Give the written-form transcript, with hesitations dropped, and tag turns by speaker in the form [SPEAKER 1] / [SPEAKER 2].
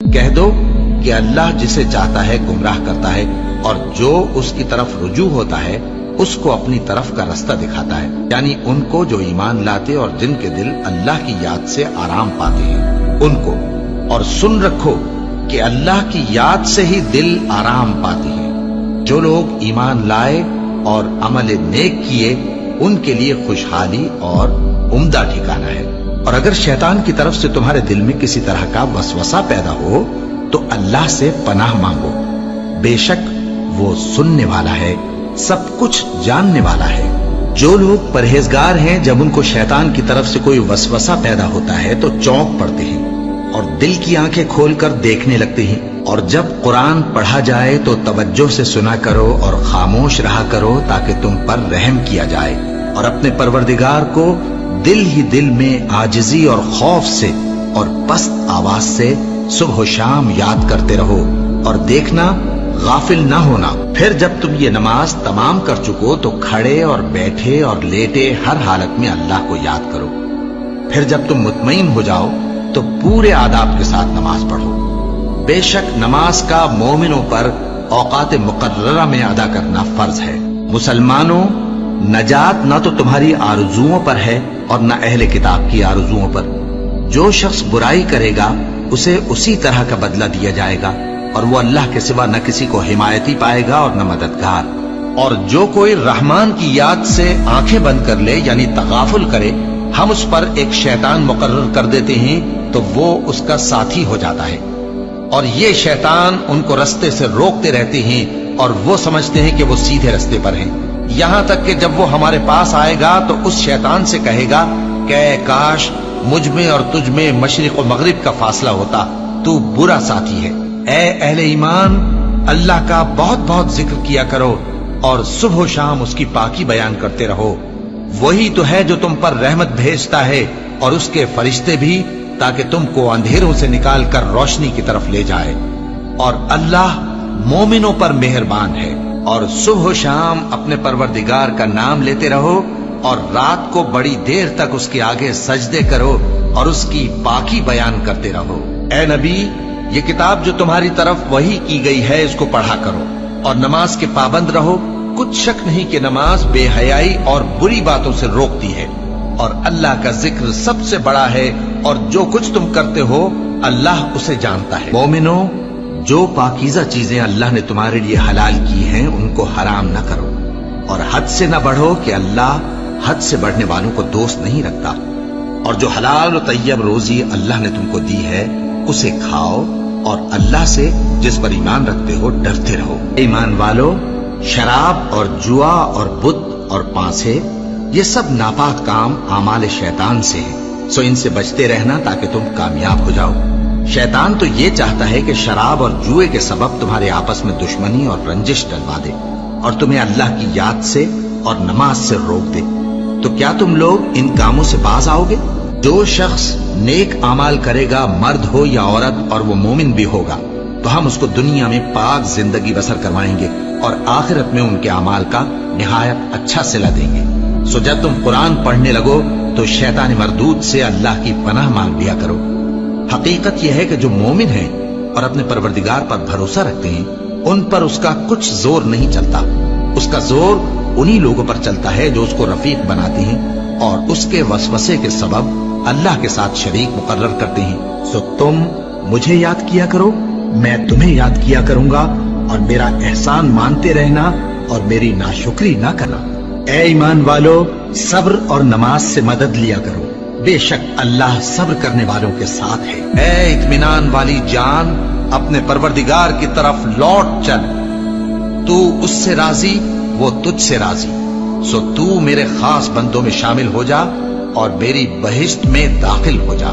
[SPEAKER 1] کہہ دو کہ اللہ جسے چاہتا ہے گمراہ کرتا ہے اور جو اس کی طرف رجوع ہوتا ہے اس کو اپنی طرف کا رستہ دکھاتا ہے، یعنی ان کو جو ایمان لاتے اور جن کے دل اللہ کی یاد سے آرام پاتے ہیں ان کو۔ اور سن رکھو کہ اللہ کی یاد سے ہی دل آرام پاتے ہیں۔ جو لوگ ایمان لائے اور عمل نیک کیے ان کے لیے خوشحالی اور عمدہ ٹھکانہ ہے۔ اور اگر شیطان کی طرف سے تمہارے دل میں کسی طرح کا وسوسہ پیدا ہو تو اللہ سے پناہ مانگو، بے شک وہ سننے والا ہے، سب کچھ جاننے والا ہے۔ جو لوگ پرہیزگار ہیں جب ان کو شیطان کی طرف سے کوئی وسوسہ پیدا ہوتا ہے تو چونک پڑتے ہیں اور دل کی آنکھیں کھول کر دیکھنے لگتے ہیں، اور جب قرآن پڑھا جائے تو توجہ سے سنا کرو اور خاموش رہا کرو تاکہ تم پر رحم کیا جائے، اور اپنے پروردگار کو دل ہی دل میں عاجزی اور خوف سے اور پست آواز سے صبح و شام یاد کرتے رہو، اور دیکھنا غافل نہ ہونا۔ پھر جب تم یہ نماز تمام کر چکو تو کھڑے اور بیٹھے اور لیٹے ہر حالت میں اللہ کو یاد کرو۔ پھر جب تم مطمئن ہو جاؤ تو پورے آداب کے ساتھ نماز پڑھو۔ بے شک نماز کا مومنوں پر اوقات مقررہ میں ادا کرنا فرض ہے۔ مسلمانوں، نجات نہ تو تمہاری آرزوؤں پر ہے اور نہ اہل کتاب کی آرزوؤں پر۔ جو شخص برائی کرے گا اسے اسی طرح کا بدلہ دیا جائے گا، اور وہ اللہ کے سوا نہ کسی کو حمایتی پائے گا اور نہ مددگار۔ اور جو کوئی رحمان کی یاد سے آنکھیں بند کر لے یعنی تغافل کرے، ہم اس پر ایک شیطان مقرر کر دیتے ہیں تو وہ اس کا ساتھی ہو جاتا ہے، اور یہ شیطان ان کو رستے سے روکتے رہتے ہیں اور وہ سمجھتے ہیں کہ وہ سیدھے رستے پر ہیں، یہاں تک کہ جب وہ ہمارے پاس آئے گا تو اس شیطان سے کہے گا کہ کاش مجھ میں اور تجھ میں مشرق و مغرب کا فاصلہ ہوتا، تو برا ساتھی ہے۔ اے اہل ایمان، اللہ کا بہت بہت ذکر کیا کرو اور صبح و شام اس کی پاکی بیان کرتے رہو، وہی تو ہے جو تم پر رحمت بھیجتا ہے اور اس کے فرشتے بھی، تاکہ تم کو اندھیروں سے نکال کر روشنی کی طرف لے جائے۔ اور اللہ مومنوں پر مہربان ہے۔ اور صبح و شام اپنے پروردگار کا نام لیتے رہو، اور رات کو بڑی دیر تک اس کے آگے سجدے کرو اور اس کی پاکی بیان کرتے رہو۔ اے نبی، یہ کتاب جو تمہاری طرف وحی کی گئی ہے اس کو پڑھا کرو اور نماز کے پابند رہو۔ کچھ شک نہیں کہ نماز بے حیائی اور بری باتوں سے روکتی ہے، اور اللہ کا ذکر سب سے بڑا ہے، اور جو کچھ تم کرتے ہو اللہ اسے جانتا ہے۔ مومنوں، جو پاکیزہ چیزیں اللہ نے تمہارے لیے حلال کی ہیں ان کو حرام نہ کرو، اور حد سے نہ بڑھو کہ اللہ حد سے بڑھنے والوں کو دوست نہیں رکھتا، اور جو حلال و طیب روزی اللہ نے تم کو دی ہے اسے کھاؤ، اور اللہ سے جس پر ایمان رکھتے ہو ڈرتے رہو۔ ایمان والو، شراب اور جوا اور بت اور پانسے یہ سب ناپاک کام اعمال شیطان سے ہیں، سو ان سے بچتے رہنا تاکہ تم کامیاب ہو جاؤ۔ شیطان تو یہ چاہتا ہے کہ شراب اور جوئے کے سبب تمہارے آپس میں دشمنی اور رنجش ڈلوا دے اور تمہیں اللہ کی یاد سے اور نماز سے روک دے۔ تو کیا تم لوگ ان کاموں سے باز آؤ گے؟ جو شخص نیک اعمال کرے گا، مرد ہو یا عورت، اور وہ مومن بھی ہوگا، تو ہم اس کو دنیا میں پاک زندگی بسر کروائیں گے اور آخرت میں ان کے اعمال کا نہایت اچھا صلہ دیں گے۔ سو جب تم قرآن پڑھنے لگو تو شیطان مردود سے اللہ کی پناہ مانگ لیا کرو۔ حقیقت یہ ہے کہ جو مومن ہیں اور اپنے پروردگار پر بھروسہ رکھتے ہیں ان پر اس کا کچھ زور نہیں چلتا، اس کا زور انہی لوگوں پر چلتا ہے جو اس کو رفیق بناتے ہیں اور اس کے وسوسے کے سبب اللہ کے ساتھ شریک مقرر کرتے ہیں۔ سو تم مجھے یاد کیا کرو، میں تمہیں یاد کیا کروں گا، اور میرا احسان مانتے رہنا اور میری ناشکری نہ کرنا۔ اے ایمان والو، صبر اور نماز سے مدد لیا کرو، بے شک اللہ صبر کرنے والوں کے ساتھ ہے۔ اے اطمینان والی جان، اپنے پروردگار کی طرف لوٹ چل، تو اس سے راضی وہ تجھ سے راضی، سو تو میرے خاص بندوں میں شامل ہو جا اور میری بہشت میں داخل ہو جا۔